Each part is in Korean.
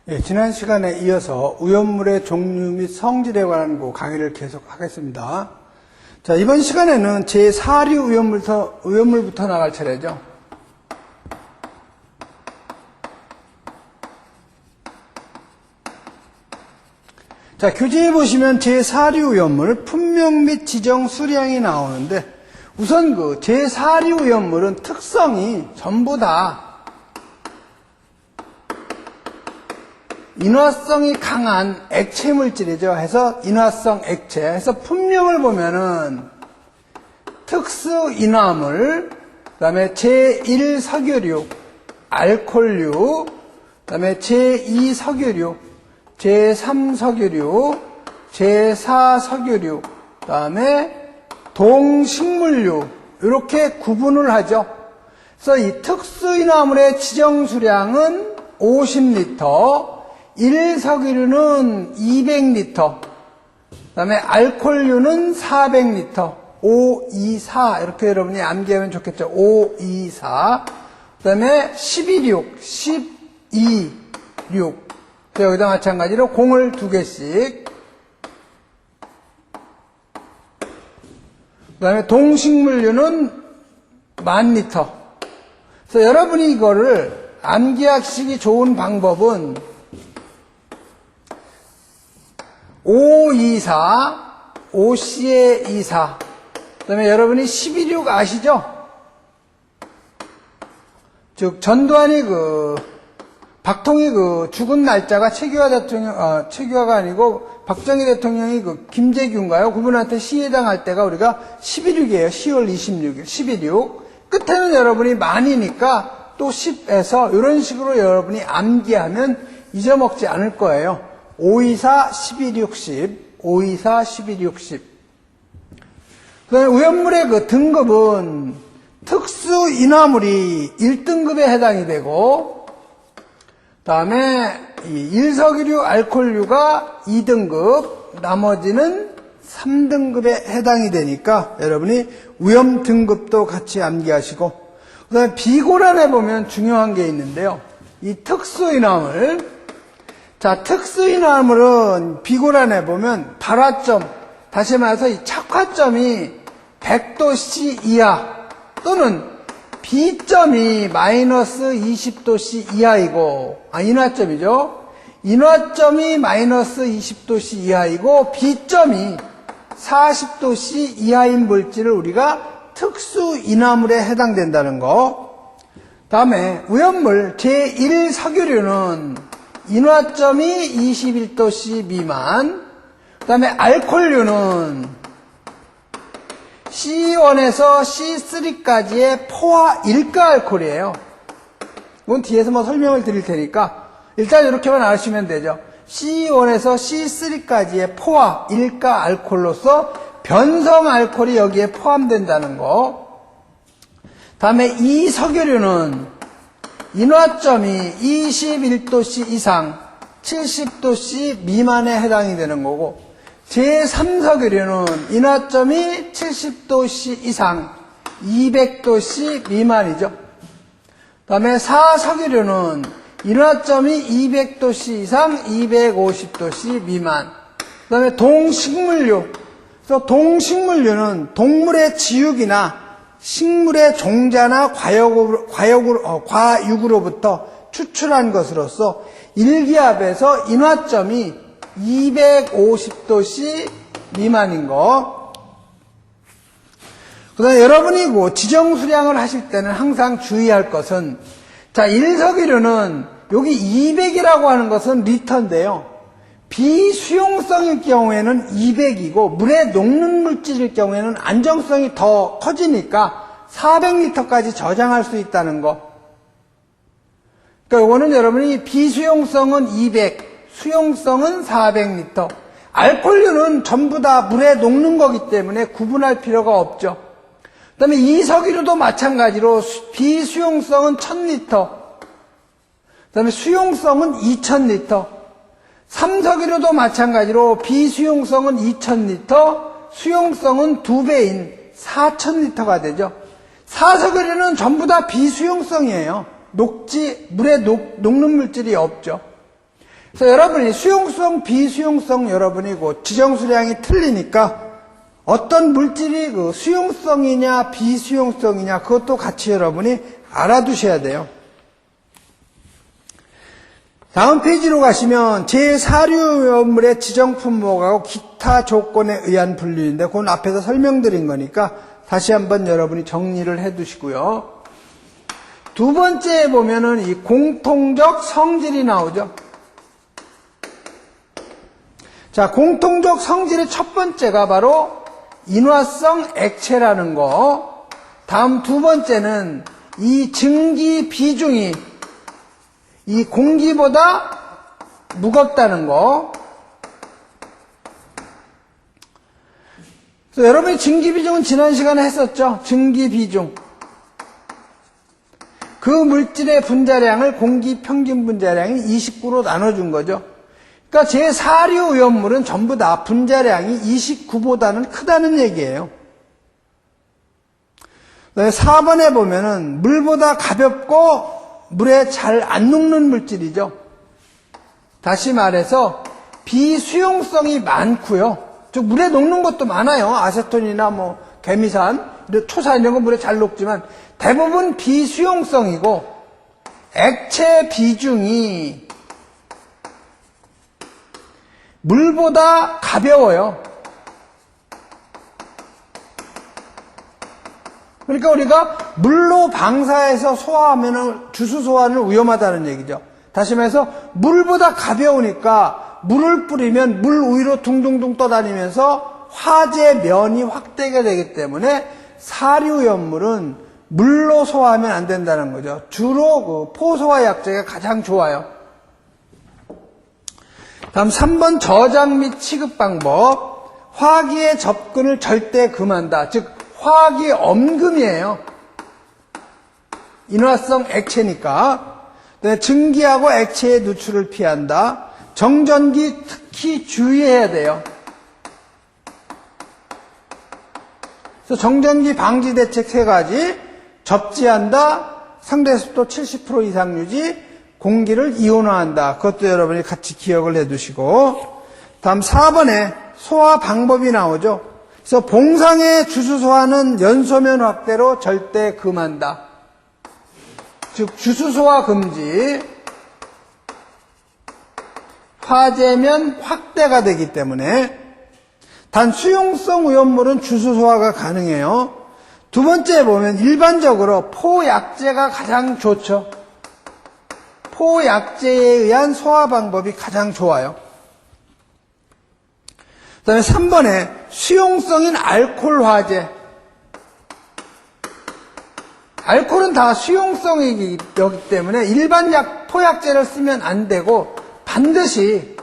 예, 지난 시간에 이어서 오염물의 종류 및 성질에 관한 강의를 계속하겠습니다. 자, 이번 시간에는 제4류 오염물부터 나갈 차례죠. 자, 교재에 보시면 제4류 오염물 품명 및 지정 수량이 나오는데, 우선 제4류 오염물은 특성이 전부 다 인화성이 강한 액체 물질이죠. 해서 인화성 액체. 해서 품명을 보면은 특수 인화물, 그다음에 제1석유류, 알코올류, 그다음에 제2석유류, 제3석유류, 제4석유류, 그다음에 동식물류 이렇게 구분을 하죠. 그래서 이 특수 인화물의 지정 수량은 50리터, 1석유류는 200리터, 그 다음에 알코올류는 400리터, 5, 2, 4 이렇게 여러분이 암기하면 좋겠죠. 5, 2, 4. 그 다음에 12류, 12류. 여기다 마찬가지로 공을 2개씩. 그 다음에 동식물류는 10,000리터. 그래서 여러분이 이거를 암기하시기 좋은 방법은 524, 5C에 24. 그 다음에 여러분이 12류 아시죠? 즉, 전두환이 박통이 죽은 날짜가 최규하가 아니고 박정희 대통령이 김재규인가요? 그분한테 시해당할 때가 우리가 12.6이에요. 10월 26일. 12.6. 끝에는 여러분이 많이니까 또 10에서 이런 식으로 여러분이 암기하면 잊어먹지 않을 거예요. 524, 1260, 524, 1260. 그 다음에 오염물의 등급은 특수 인화물이 1등급에 해당이 되고, 그 다음에 1석유류, 알코올류가 2등급, 나머지는 3등급에 해당이 되니까 여러분이 오염 등급도 같이 암기하시고, 그 다음에 비고란에 보면 중요한 게 있는데요. 이 특수 인화물, 자, 특수인화물은 비고란에 보면 발화점, 다시 말해서 이 착화점이 100도씨 이하 또는 B점이 마이너스 20도씨 이하이고, 인화점이죠. 인화점이 마이너스 20도씨 이하이고 B점이 40도씨 이하인 물질을 우리가 특수인화물에 해당된다는 거. 다음에 오염물 제1석유류는 인화점이 21도씨 미만, 그 다음에 알코올류는 C1에서 C3까지의 포화 일가 알코올이에요. 이건 뒤에서 설명을 드릴 테니까 일단 이렇게만 아시면 되죠. C1에서 C3까지의 포화 일가 알코올로서 변성 알코올이 여기에 포함된다는 거. 다음에 이 석유류는 인화점이 21도씨 이상, 70도씨 미만에 해당이 되는 거고, 제3석유류는 인화점이 70도씨 이상, 200도씨 미만이죠. 그 다음에 4석유류는 인화점이 200도씨 이상, 250도씨 미만. 그 다음에 동식물류. 그래서 동식물류는 동물의 지육이나 식물의 종자나 과육으로부터 추출한 것으로서 일기압에서 인화점이 250도씨 미만인 거. 그 다음에 여러분이 지정 수량을 하실 때는 항상 주의할 것은, 자, 1석유류는 여기 200이라고 하는 것은 리터인데요. 비수용성일 경우에는 200이고 물에 녹는 물질일 경우에는 안정성이 더 커지니까 400리터까지 저장할 수 있다는 거. 그러니까 이거는 여러분이 비수용성은 200, 수용성은 400리터. 알코올류는 전부 다 물에 녹는 거기 때문에 구분할 필요가 없죠. 그 다음에 이석유류도 마찬가지로 비수용성은 1000리터, 그 다음에 수용성은 2000리터. 3석유류도 마찬가지로 비수용성은 2000리터, 수용성은 2배인 4000리터가 되죠. 4석유류는 전부 다 비수용성이에요. 물에 녹는 물질이 없죠. 그래서 여러분이 수용성, 비수용성 여러분이 그 지정수량이 틀리니까 어떤 물질이 그 수용성이냐 비수용성이냐 그것도 같이 여러분이 알아두셔야 돼요. 다음 페이지로 가시면 제4류염물의 지정 품목하고 기타 조건에 의한 분류인데 그건 앞에서 설명드린 거니까 다시 한번 여러분이 정리를 해 두시고요. 두 번째에 보면은 이 공통적 성질이 나오죠. 자, 공통적 성질의 첫 번째가 바로 인화성 액체라는 거. 다음 두 번째는 이 증기 비중이 이 공기보다 무겁다는 거. 그래서 여러분이 증기 비중은 지난 시간에 했었죠. 증기 비중. 그 물질의 분자량을 공기 평균 분자량이 29로 나눠준 거죠. 그러니까 제4류 오염물은 전부 다 분자량이 29보다는 크다는 얘기예요. 4번에 보면은 물보다 가볍고 물에 잘 안 녹는 물질이죠. 다시 말해서 비수용성이 많고요. 즉 물에 녹는 것도 많아요. 아세톤이나 뭐 개미산, 토산 이런 건 물에 잘 녹지만 대부분 비수용성이고 액체 비중이 물보다 가벼워요. 그러니까 우리가 물로 방사해서 소화하면 주수 소화는 위험하다는 얘기죠. 다시 말해서 물보다 가벼우니까 물을 뿌리면 물 위로 둥둥둥 떠다니면서 화재 면이 확대가 되기 때문에 사류염물은 물로 소화하면 안 된다는 거죠. 주로 그 포소화 약제가 가장 좋아요. 다음 3번 저장 및 취급 방법. 화기의 접근을 절대 금한다. 즉 화학이 엄금이에요. 인화성 액체니까. 증기하고 액체의 누출을 피한다. 정전기 특히 주의해야 돼요. 그래서 정전기 방지 대책 3가지. 접지한다. 상대 습도 70% 이상 유지. 공기를 이온화한다. 그것도 여러분이 같이 기억을 해두시고. 다음 4번에 소화 방법이 나오죠. 그래서 봉상의 주수 소화는 연소면 확대로 절대 금한다. 즉 주수 소화 금지. 화재면 확대가 되기 때문에. 단 수용성 오염물은 주수 소화가 가능해요. 두 번째 보면 일반적으로 포약제가 가장 좋죠. 포약제에 의한 소화 방법이 가장 좋아요. 그 다음에 3번에 수용성인 알코올 화재. 알코올은 다 수용성이기 때문에 일반 포약제를 쓰면 안 되고 반드시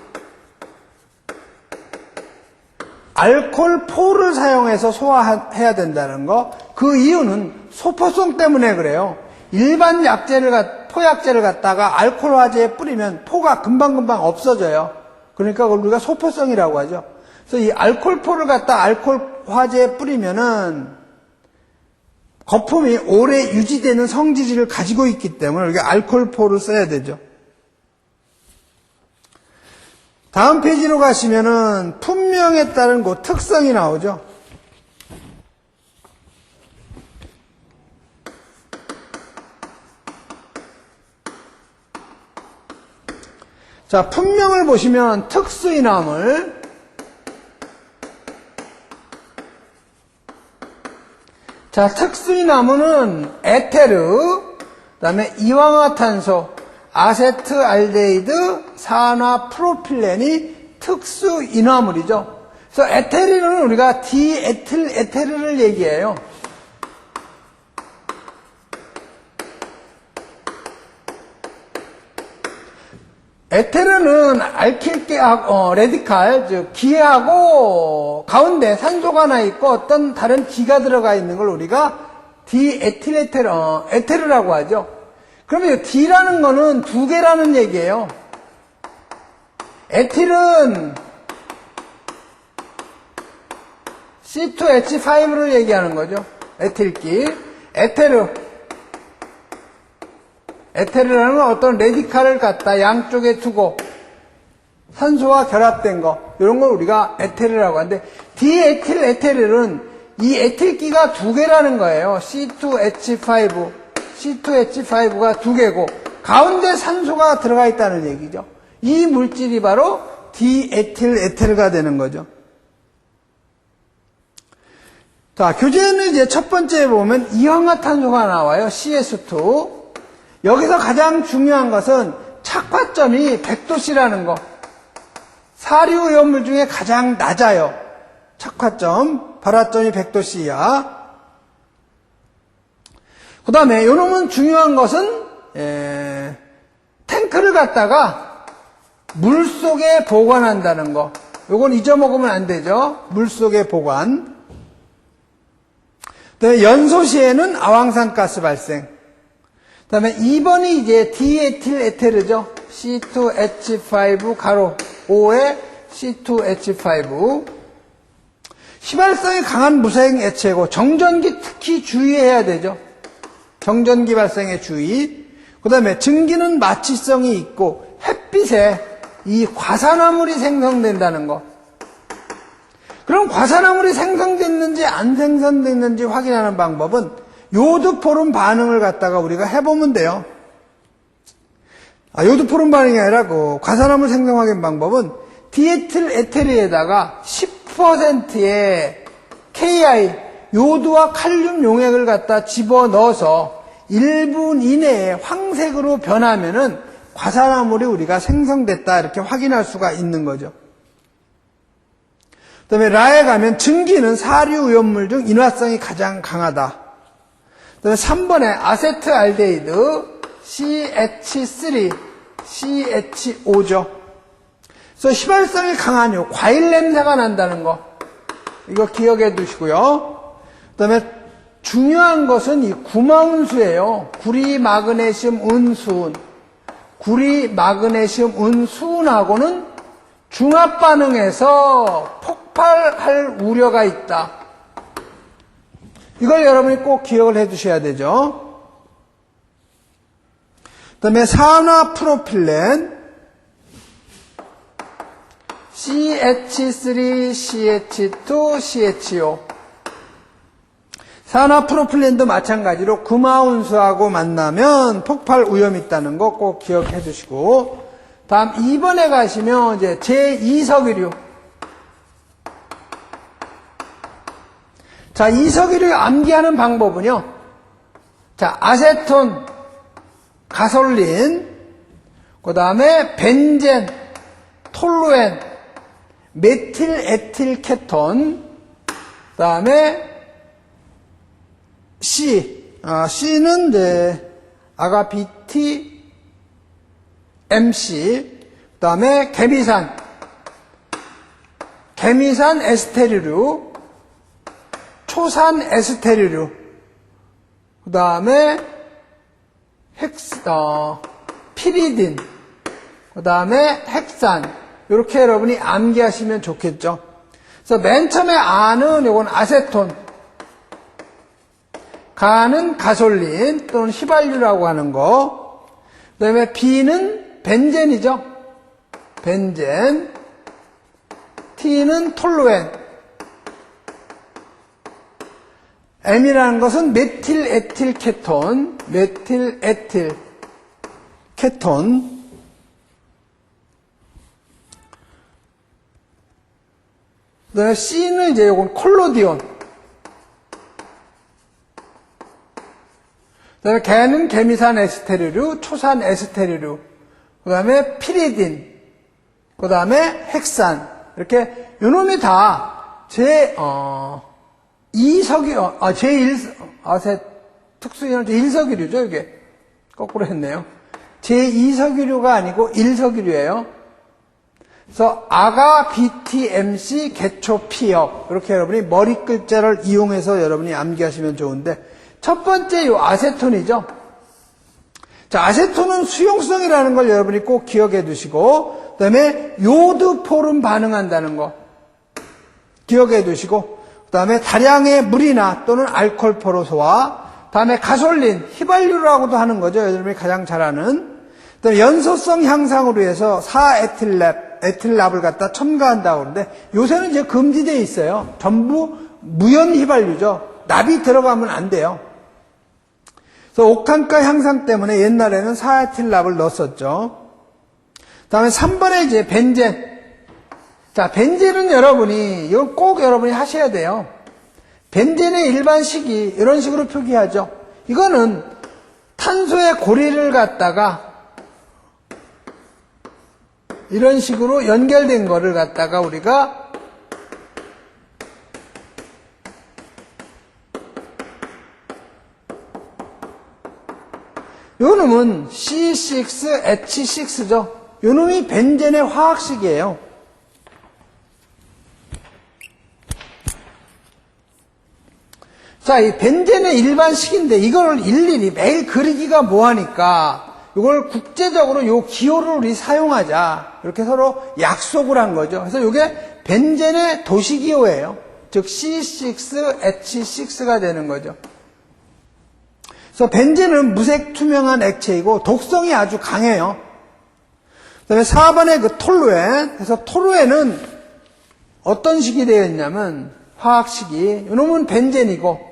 알코올 포를 사용해서 소화해야 된다는 거. 그 이유는 소포성 때문에 그래요. 일반 포약제를 갖다가 알코올 화재에 뿌리면 포가 금방금방 없어져요. 그러니까 우리가 소포성이라고 하죠. 그래서 이 알코올포를 갖다 알코올 화재에 뿌리면은 거품이 오래 유지되는 성질을 가지고 있기 때문에 우리가 알코올포를 써야 되죠. 다음 페이지로 가시면은 품명에 따른 그 특성이 나오죠. 자, 품명을 보시면 특수인화물, 자, 특수인화물은 에테르, 그 다음에 이황화탄소, 아세트알데히드, 산화 프로필렌이 특수인화물이죠. 그래서 에테르는 우리가 디에틸 에테르를 얘기해요. 에테르는 알킬계하고 레디칼, 즉 기하고 가운데 산소가 하나 있고 어떤 다른 기가 들어가 있는 걸 우리가 디에틸에테르, 에테르라고 하죠. 그러면 D라는 거는 2개라는 얘기예요. 에틸은 C2H5를 얘기하는 거죠. 에틸기. 에테르라는 건 어떤 레디칼을 갖다 양쪽에 두고 산소와 결합된 거, 이런 걸 우리가 에테르라고 하는데, 디에틸 에테르는 이 에틸기가 두 개라는 거예요. C2H5, C2H5가 두 개고, 가운데 산소가 들어가 있다는 얘기죠. 이 물질이 바로 디에틸 에테르가 되는 거죠. 자, 교재는 이제 첫 번째에 보면 이황화탄소가 나와요. CS2. 여기서 가장 중요한 것은 착화점이 100도씨라는 거. 사류 오염물 중에 가장 낮아요. 착화점, 발화점이 100도씨 이하. 그 다음에 요놈은 중요한 것은 탱크를 갖다가 물속에 보관한다는 거. 요건 잊어먹으면 안 되죠. 물속에 보관. 그다음에 연소 시에는 아황산가스 발생. 그다음에 2번이 이제 디에틸 에테르죠. C2H5 가로 5에 C2H5. 휘발성이 강한 무생 액체고 정전기 특히 주의해야 되죠. 정전기 발생에 주의. 그다음에 증기는 마취성이 있고 햇빛에 이 과산화물이 생성된다는 거. 그럼 과산화물이 생성됐는지 안 생성됐는지 확인하는 방법은 요드포름 반응을 갖다가 우리가 해보면 돼요. 요드포름 반응이 아니라 그 과산화물 생성하는 방법은 디에틸 에테르에다가 10%의 KI, 요드와 칼륨 용액을 갖다 집어넣어서 1분 이내에 황색으로 변하면은 과산화물이 우리가 생성됐다 이렇게 확인할 수가 있는 거죠. 그 다음에 라에 가면 증기는 사류 오염물 중 인화성이 가장 강하다. 그 다음에 3번에 아세트알데히드 CH3, CH5죠. 그래서 휘발성이 강한 요 과일 냄새가 난다는 거. 이거 기억해 두시고요. 그 다음에 중요한 것은 이 구마운수예요. 구리, 마그네슘, 은수은. 구리, 마그네슘, 은수은하고는 중합 반응에서 폭발할 우려가 있다. 이걸 여러분이 꼭 기억을 해 두셔야 되죠. 그 다음에 산화 프로필렌 CH3, CH2, CHO. 산화 프로필렌도 마찬가지로 구마운수하고 만나면 폭발 위험이 있다는 거 꼭 기억해 두시고, 다음 2번에 가시면 이제 제2석유류. 자, 이석유류 암기하는 방법은요. 자, 아세톤, 가솔린, 그 다음에 벤젠, 톨루엔, 메틸 에틸 케톤, 그 다음에 C는 이제 아가비티 MC, 그 다음에 개미산 에스테르류, 초산 에스테르류, 그 다음에 피리딘, 그 다음에 헥산, 이렇게 여러분이 암기하시면 좋겠죠. 그래서 맨 처음에 아는 요건 아세톤, 가는 가솔린 또는 휘발유라고 하는 거, 그 다음에 B는 벤젠이죠. 벤젠, T는 톨루엔, M이라는 것은 메틸 에틸 케톤, 메틸 에틸 케톤. 그다음에 C는 이제 요건 콜로디온. 그다음에 개는 개미산 에스테르류, 초산 에스테르류. 그다음에 피리딘. 그다음에 헥산. 이렇게 요놈이 다 특수인은 제1석유류죠, 이게. 거꾸로 했네요. 제2석유류가 아니고 1석유류예요. 그래서 아가, BTMC, 개초, 피역. 이렇게 여러분이 머리 글자를 이용해서 여러분이 암기하시면 좋은데, 첫 번째 요 아세톤이죠. 자, 아세톤은 수용성이라는 걸 여러분이 꼭 기억해 두시고, 그 다음에 요드포름 반응한다는 거 기억해 두시고, 그 다음에 다량의 물이나 또는 알코올 포로 소화, 다음에 가솔린, 휘발유라고도 하는 거죠. 여러분이 가장 잘 아는. 그다음에 연소성 향상으로 해서 4에틸랍을 갖다 첨가한다고 그러는데 요새는 이제 금지되어 있어요. 전부 무연 휘발유죠. 납이 들어가면 안 돼요. 그래서 옥탄가 향상 때문에 옛날에는 4에틸랍을 넣었었죠. 그다음에 3번에 이제 벤젠. 자, 벤젠은 여러분이 이건 꼭 여러분이 하셔야 돼요. 벤젠의 일반식이 이런 식으로 표기하죠. 이거는 탄소의 고리를 갖다가 이런 식으로 연결된 거를 갖다가 우리가 요 놈은 C6H6죠. 요 놈이 벤젠의 화학식이에요. 자, 이 벤젠의 일반식인데 이걸 일일이 매일 그리기가 뭐하니까 이걸 국제적으로 요 기호를 우리 사용하자. 이렇게 서로 약속을 한 거죠. 그래서 이게 벤젠의 도시기호예요. 즉 C6H6가 되는 거죠. 그래서 벤젠은 무색 투명한 액체이고 독성이 아주 강해요. 그다음에 4번에 그 톨루엔. 그래서 톨루엔은 어떤 식이 되어 있냐면 화학식이 이놈은 벤젠이고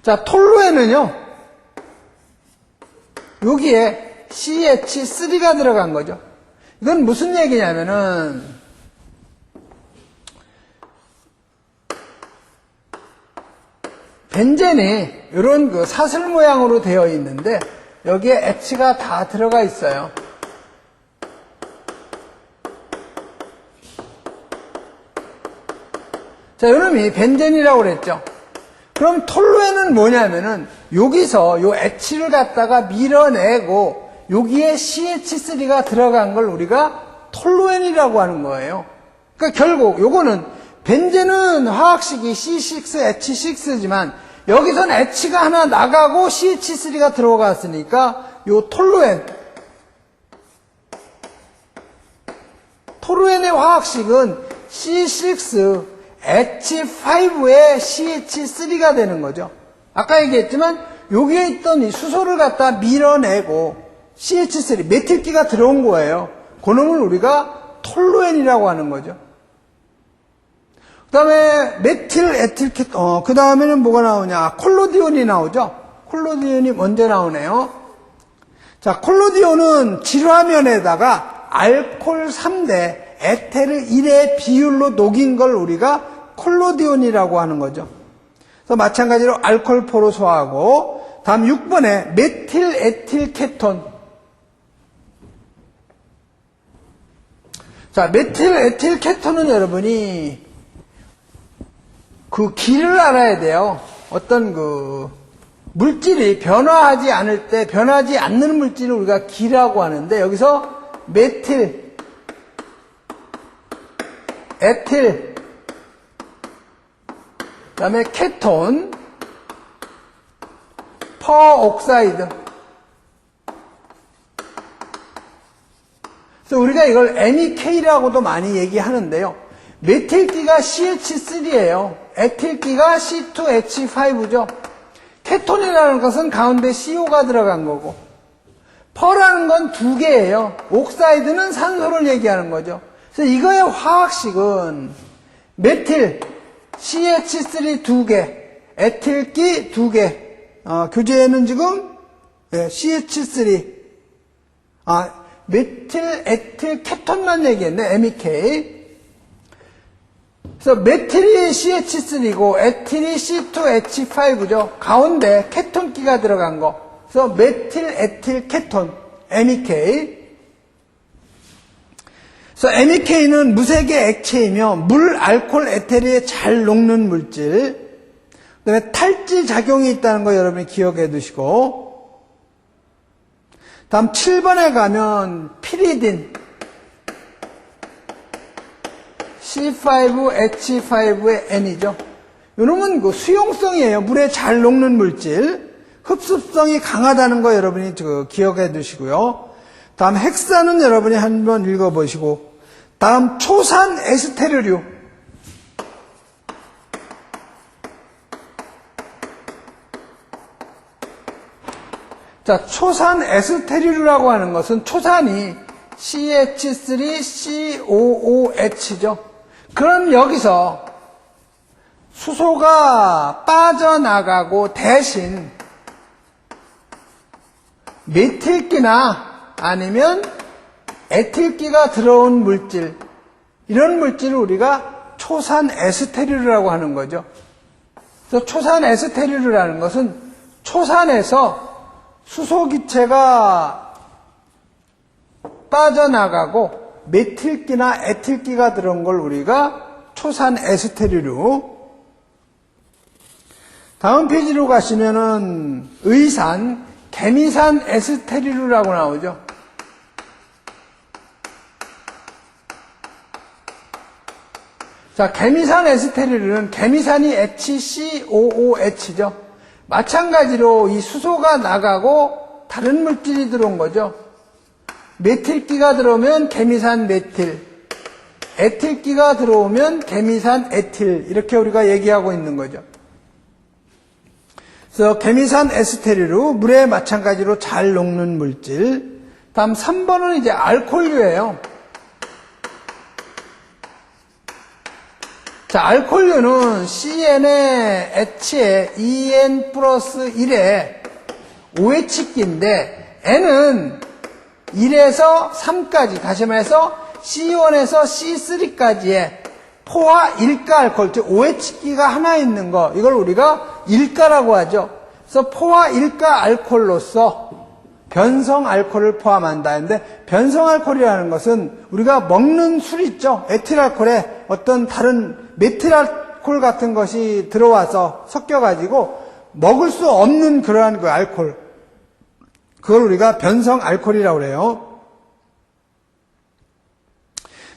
자, 톨루엔은요, 여기에 CH3가 들어간 거죠. 이건 무슨 얘기냐면은, 벤젠이 이런 그 사슬 모양으로 되어 있는데, 여기에 H가 다 들어가 있어요. 자, 이놈이 벤젠이라고 그랬죠. 그럼 톨루엔은 뭐냐면은 여기서 요 H를 갖다가 밀어내고 여기에 CH3가 들어간 걸 우리가 톨루엔이라고 하는 거예요. 그러니까 결국 요거는 벤젠은 화학식이 C6H6지만 여기선 H가 하나 나가고 CH3가 들어갔으니까 요 톨루엔의 화학식은 C6 H5에 CH3가 되는 거죠. 아까 얘기했지만 여기에 있던 이 수소를 갖다 밀어내고 CH3, 메틸기가 들어온 거예요. 그놈을 우리가 톨루엔이라고 하는 거죠. 그 다음에 메틸 에틸케, 그 다음에는 뭐가 나오냐. 콜로디온이 나오죠. 콜로디온이 먼저 나오네요. 자, 콜로디온은 질화면에다가 알코올 3대 에테르 1의 비율로 녹인 걸 우리가 콜로디온이라고 하는 거죠. 그래서 마찬가지로 알코올 포로 소화하고, 다음 6번에 메틸 에틸 케톤. 자, 메틸 에틸 케톤은 여러분이 그 길을 알아야 돼요. 어떤 그 물질이 변화하지 않을 때 변하지 않는 물질을 우리가 기라고 하는데 여기서 메틸 에틸, 그 다음에 케톤, 퍼옥사이드. 그래서 우리가 이걸 MEK라고도 많이 얘기하는데요. 메틸기가 CH3예요. 에틸기가 C2H5죠. 케톤이라는 것은 가운데 CO가 들어간 거고, 퍼라는 건 두 개예요. 옥사이드는 산소를 얘기하는 거죠. 그래서 이거의 화학식은 메틸, CH3 2개, 에틸기 2개, 교재에는 지금 CH3, 메틸, 에틸, 케톤만 얘기했네, MEK. 그래서 메틸이 CH3고 에틸이 C2H5죠. 가운데 케톤기가 들어간 거. 그래서 메틸, 에틸, 케톤, MEK. 그래서 MEK는 무색의 액체이며 물, 알코올, 에테르에 잘 녹는 물질. 그다음에 탈지 작용이 있다는 거 여러분이 기억해 두시고. 다음 7번에 가면 피리딘. C5H5의 N이죠. 이놈은 그 수용성이에요. 물에 잘 녹는 물질. 흡습성이 강하다는 거 여러분이 기억해 두시고요. 다음 헥사는 여러분이 한번 읽어보시고, 다음 초산 에스테르류. 자, 초산 에스테리루라고 하는 것은 초산이 CH3COOH죠. 그럼 여기서 수소가 빠져나가고 대신 메틸기나 아니면 에틸기가 들어온 물질, 이런 물질을 우리가 초산 에스테리루라고 하는 거죠. 그래서 초산 에스테리루라는 것은 초산에서 수소기체가 빠져나가고 메틸기나 에틸기가 들어온 걸 우리가 초산 에스테리루. 다음 페이지로 가시면은 의산, 개미산 에스테리루라고 나오죠. 자, 개미산 에스테리루는 개미산이 HCOOH죠. 마찬가지로 이 수소가 나가고 다른 물질이 들어온 거죠. 메틸기가 들어오면 개미산 메틸, 에틸기가 들어오면 개미산 에틸, 이렇게 우리가 얘기하고 있는 거죠. 그래서 개미산 에스테리루, 물에 마찬가지로 잘 녹는 물질. 다음 3번은 이제 알코올류예요. 자, 알코올류는 CN에 H에 EN 플러스 1에 OH기인데 N은 1에서 3까지, 다시 말해서 C1에서 C3까지의 포화 일가 알코올, 즉 OH기가 하나 있는 거, 이걸 우리가 일가라고 하죠. 그래서 포화 일가 알코올로서 변성 알코올을 포함한다 했는데, 변성 알코올이라는 것은 우리가 먹는 술 있죠. 에틸 알코올에 어떤 다른 메틸 알코올 같은 것이 들어와서 섞여가지고 먹을 수 없는 그러한 그 알코올, 그걸 우리가 변성 알코올이라고 그래요.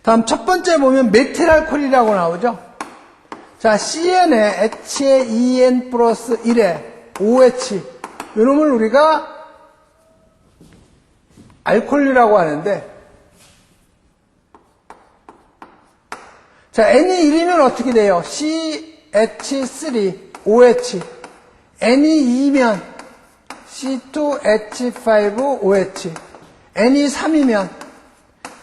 다음 첫 번째 보면 메틸 알코올이라고 나오죠. 자, CN에 H에 EN 플러스 1에 OH, 이놈을 우리가 알코올이라고 하는데, 자, N이 1이면 어떻게 돼요? CH3OH. N이 2면 C2H5OH. N이 3이면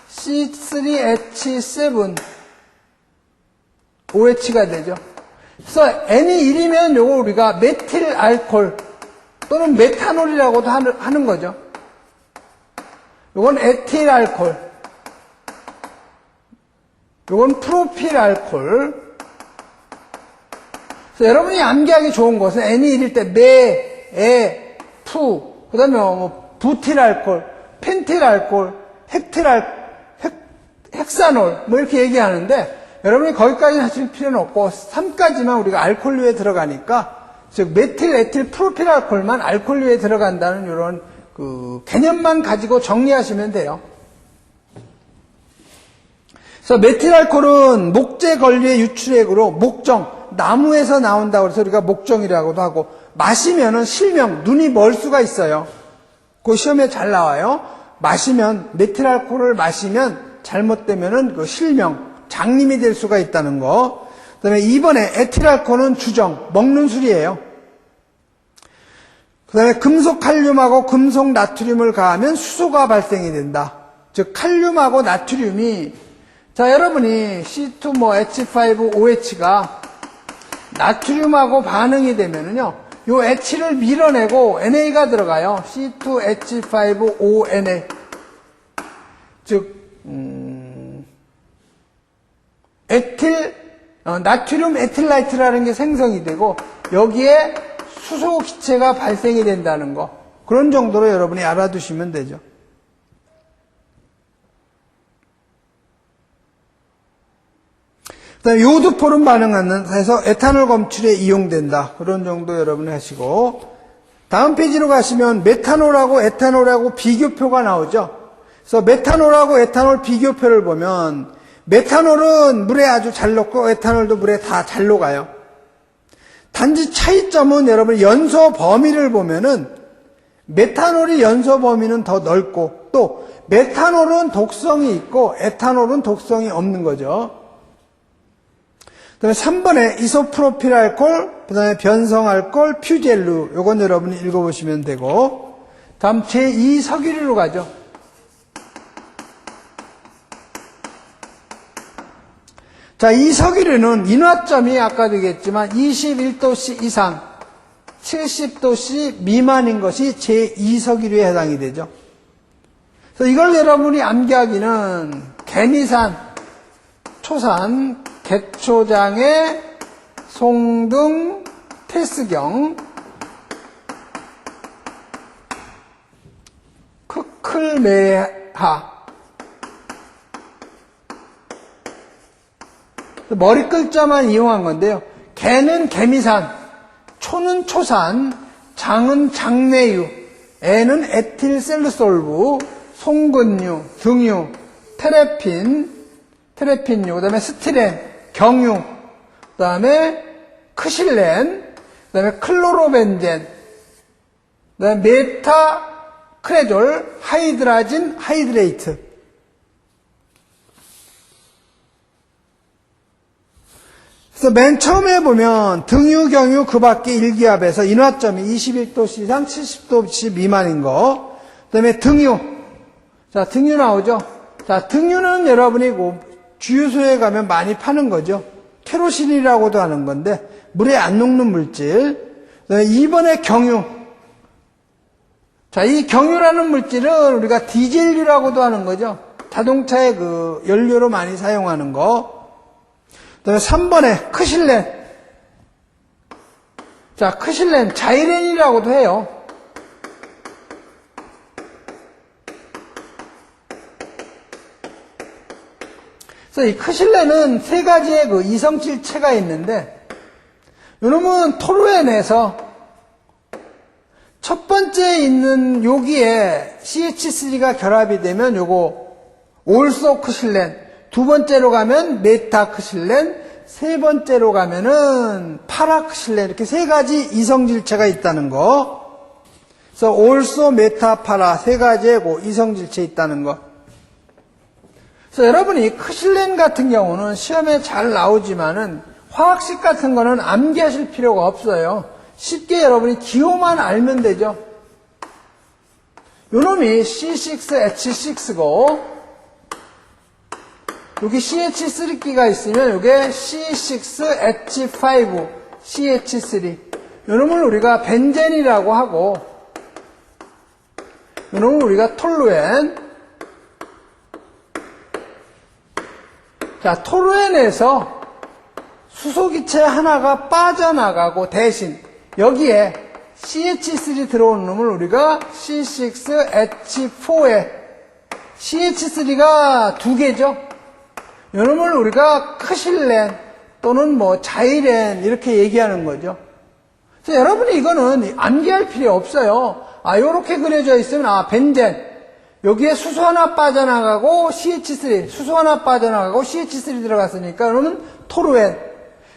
C3H7OH가 되죠. 그래서 N이 1이면 요거 우리가 메틸 알코올 또는 메탄올이라고도 하는 거죠. 요건 에틸 알코올, 요건 프로필 알코올. 그래서 여러분이 암기하기 좋은 것은 N이 1일 때 메, 에, 푸, 그 다음에 부틸 알코올, 펜틸 알코올, 헥사놀, 뭐 이렇게 얘기하는데, 여러분이 거기까지 하실 필요는 없고 3까지만 우리가 알코올류에 들어가니까, 즉 메틸, 에틸, 프로필 알코올만 알코올류에 들어간다는 이런 그 개념만 가지고 정리하시면 돼요. 그래서 메틸 알코올은 목재 건류의 유출액으로 목정, 나무에서 나온다고 해서 우리가 목정이라고도 하고, 마시면은 실명, 눈이 멀 수가 있어요. 그 시험에 잘 나와요. 마시면, 메틸 알코올을 마시면 잘못되면은 그 실명, 장님이 될 수가 있다는 거. 그 다음에 2번에 에틸 알코올은 주정, 먹는 술이에요. 그 다음에 금속 칼륨하고 금속 나트륨을 가하면 수소가 발생이 된다. 즉 칼륨하고 나트륨이, 자, 여러분이 C2 H5OH가 나트륨하고 반응이 되면은요, 요 H를 밀어내고 NA가 들어가요. C2H5ONA. 즉 나트륨 에틸라이트라는 게 생성이 되고 여기에 수소 기체가 발생이 된다는 거, 그런 정도로 여러분이 알아두시면 되죠. 그다음에 요드포름 반응해서 에탄올 검출에 이용된다. 그런 정도 여러분이 하시고, 다음 페이지로 가시면 메탄올하고 에탄올하고 비교표가 나오죠. 그래서 메탄올하고 에탄올 비교표를 보면 메탄올은 물에 아주 잘 녹고 에탄올도 물에 다 잘 녹아요. 단지 차이점은 여러분 연소 범위를 보면은 메탄올이 연소 범위는 더 넓고, 또 메탄올은 독성이 있고 에탄올은 독성이 없는 거죠. 그 다음에 3번에 이소프로필 알코올, 그 다음에 변성 알코올, 퓨젤루, 요건 여러분이 읽어보시면 되고, 다음 제2석유류로 가죠. 자, 이 석유류는 인화점이 아까도 얘기했지만 21도씨 이상, 70도씨 미만인 것이 제2석유류에 해당이 되죠. 그래서 이걸 여러분이 암기하기는 개미산, 초산, 개초장의 송등, 태스경, 크클메하. 머리 글자만 이용한 건데요. 개는 개미산, 초는 초산, 장은 장내유, 애는 에틸셀루솔브, 송근유, 등유, 테레핀유, 그 다음에 스티렌, 경유, 그 다음에 크실렌, 그 다음에 클로로벤젠, 그 다음에 메타크레졸, 하이드라진, 하이드레이트. 그래서 맨 처음에 보면 등유, 경유 그 밖에 일기압에서 인화점이 21도씨 이상 70도씨 미만인 거. 그 다음에 등유. 자, 등유 나오죠? 자, 등유는 여러분이 주유소에 가면 많이 파는 거죠. 케로신이라고도 하는 건데, 물에 안 녹는 물질. 그 다음에 2번에 경유. 자, 이 경유라는 물질은 우리가 디젤유라고도 하는 거죠. 자동차의 그 연료로 많이 사용하는 거. 그 다음에 3번에 크실렌. 자, 크실렌, 자이렌이라고도 해요. 그래서 이 크실렌은 세 가지의 그 이성질체가 있는데, 요놈은 토루엔에서 첫 번째 있는 여기에 CH3가 결합이 되면 요거 올소 크실렌, 두 번째로 가면 메타크실렌, 세 번째로 가면은 파라크실렌, 이렇게 세 가지 이성질체가 있다는 거. 그래서 올소, 메타, 파라 세 가지의 이성질체 있다는 거. 그래서 여러분이 크실렌 같은 경우는 시험에 잘 나오지만은 화학식 같은 거는 암기하실 필요가 없어요. 쉽게 여러분이 기호만 알면 되죠. 요놈이 C6H6고 여기 CH3기가 있으면 이게 C6H5, CH3. 요놈을 우리가 벤젠이라고 하고, 요놈을 우리가 톨루엔. 자, 톨루엔에서 수소기체 하나가 빠져나가고 대신 여기에 CH3 들어오는 놈을 우리가 C6H4에 CH3가 두 개죠. 이놈을 우리가 크실렌 또는 자이렌 이렇게 얘기하는 거죠. 그래서 여러분이 이거는 암기할 필요 없어요. 요렇게 그려져 있으면 벤젠 여기에 수소 하나 빠져나가고 CH3 수소 하나 빠져나가고 CH3 들어갔으니까 이거는 토루엔.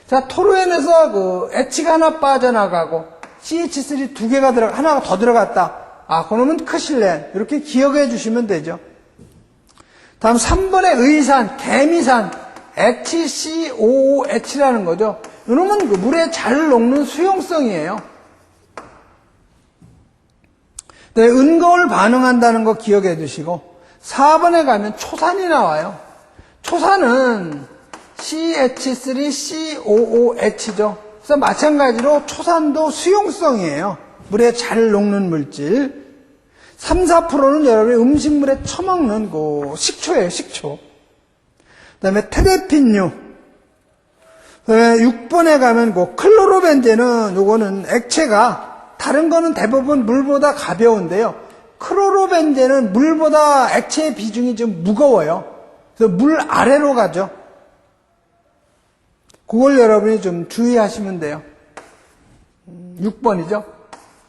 자, 토루엔에서 그 H가 하나 빠져나가고 CH3 두 개가 하나가 더 들어갔다. 그놈은 크실렌. 이렇게 기억해 주시면 되죠. 다음 3번의 의산, 개미산, HCOOH라는 거죠. 이놈은 그 물에 잘 녹는 수용성이에요. 네, 은거울 반응한다는 거 기억해 두시고 4번에 가면 초산이 나와요. 초산은 CH3COOH죠. 그래서 마찬가지로 초산도 수용성이에요. 물에 잘 녹는 물질. 3, 4%는 여러분이 음식물에 처먹는 식초예요, 식초. 그 다음에 테레핀유. 그 다음에 6번에 가면 클로로벤젠은 요거는 액체가, 다른 거는 대부분 물보다 가벼운데요. 클로로벤젠은 물보다 액체의 비중이 좀 무거워요. 그래서 물 아래로 가죠. 그걸 여러분이 좀 주의하시면 돼요. 6번이죠.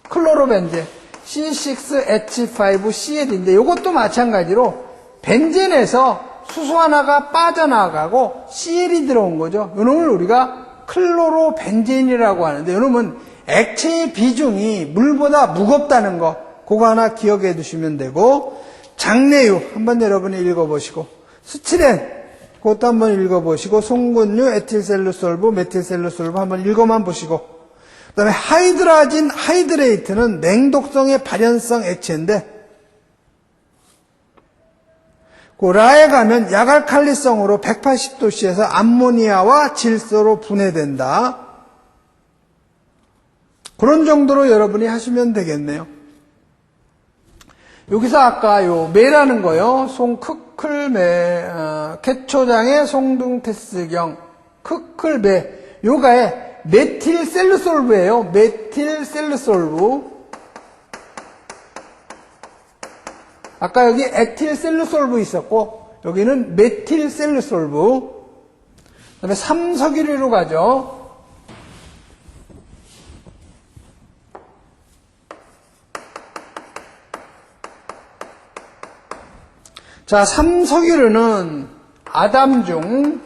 클로로벤젠. C6H5Cl인데 이것도 마찬가지로 벤젠에서 수소 하나가 빠져나가고 Cl이 들어온 거죠. 이놈을 우리가 클로로벤젠이라고 하는데 이놈은 액체의 비중이 물보다 무겁다는 거 그거 하나 기억해 두시면 되고 장내유 한번 여러분이 읽어보시고 스티렌 그것도 한번 읽어보시고 송근유, 에틸셀루솔브, 메틸셀루솔브 한번 읽어만 보시고 그다음에 하이드라진 하이드레이트는 냉독성의 발연성 액체인데, 그 라에 가면 약알칼리성으로 180도씨에서 암모니아와 질소로 분해된다. 그런 정도로 여러분이 하시면 되겠네요. 여기서 아까 요 매라는 거요. 크클매, 캣초장의 송둥테스경, 크클매. 요가에 메틸셀루솔브예요. 메틸셀루솔브. 아까 여기 에틸셀루솔브 있었고, 여기는 메틸셀루솔브. 그 다음에 삼석유리로 가죠. 자, 삼석유류는 아담중,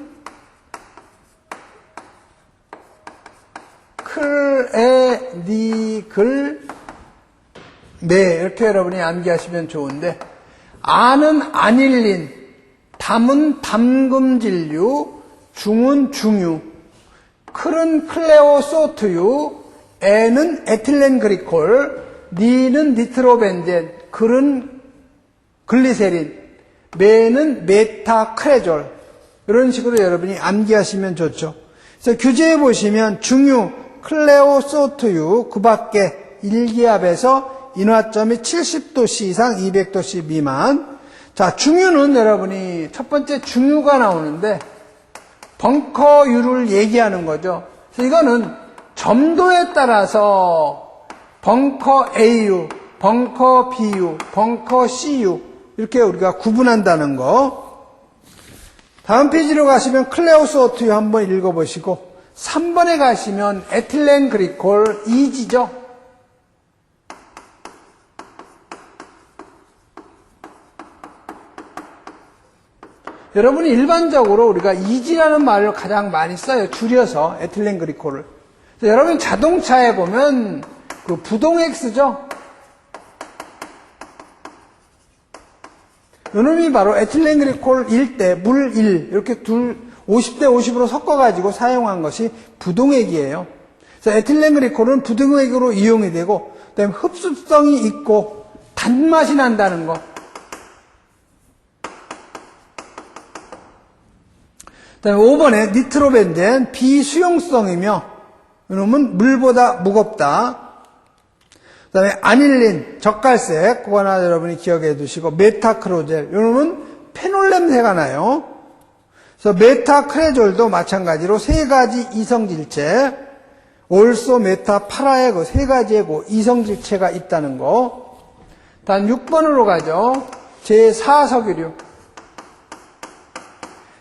클에, 니글, 네, 이렇게 여러분이 암기하시면 좋은데, 아는 아닐린, 담은 담금질류, 중은 중유, 클은 클레오소트유, 에는 에틸렌그리콜, 니는 니트로벤젠, 글은 글리세린, 메는 메타크레졸. 이런 식으로 여러분이 암기하시면 좋죠. 그래서 교재에 보시면 중유, 클레오소트유, 그 밖에 1기압에서 인화점이 70도씨 이상 200도씨 미만. 자, 중유는 여러분이 첫 번째 중유가 나오는데 벙커유를 얘기하는 거죠. 그래서 이거는 점도에 따라서 벙커 A유, 벙커 B유, 벙커 C유 이렇게 우리가 구분한다는 거. 다음 페이지로 가시면 클레오소트유 한번 읽어보시고 3번에 가시면 에틸렌 그리콜 2지죠. 여러분이 일반적으로 우리가 2지라는 말을 가장 많이 써요. 줄여서 에틸렌 그리콜을. 여러분 자동차에 보면 그 부동 X죠. 요놈이 바로 에틸렌그리콜 1대 물 1 이렇게 50대 50으로 섞어가지고 사용한 것이 부동액이에요. 그래서 에틸렌그리콜은 부동액으로 이용이 되고 그다음에 흡수성이 있고 단맛이 난다는 거. 그다음에 5번에 니트로벤젠 비수용성이며 요놈은 물보다 무겁다. 그 다음에 아닐린, 젓갈색, 그거 하나 여러분이 기억해 두시고, 메타크로젤, 요놈은 페놀 냄새가 나요. 그래서 메타크레졸도 마찬가지로 세 가지 이성질체, 올소, 메타, 파라의 그 세 가지의 그 이성질체가 있다는 거. 다음 6번으로 가죠. 제4석유류.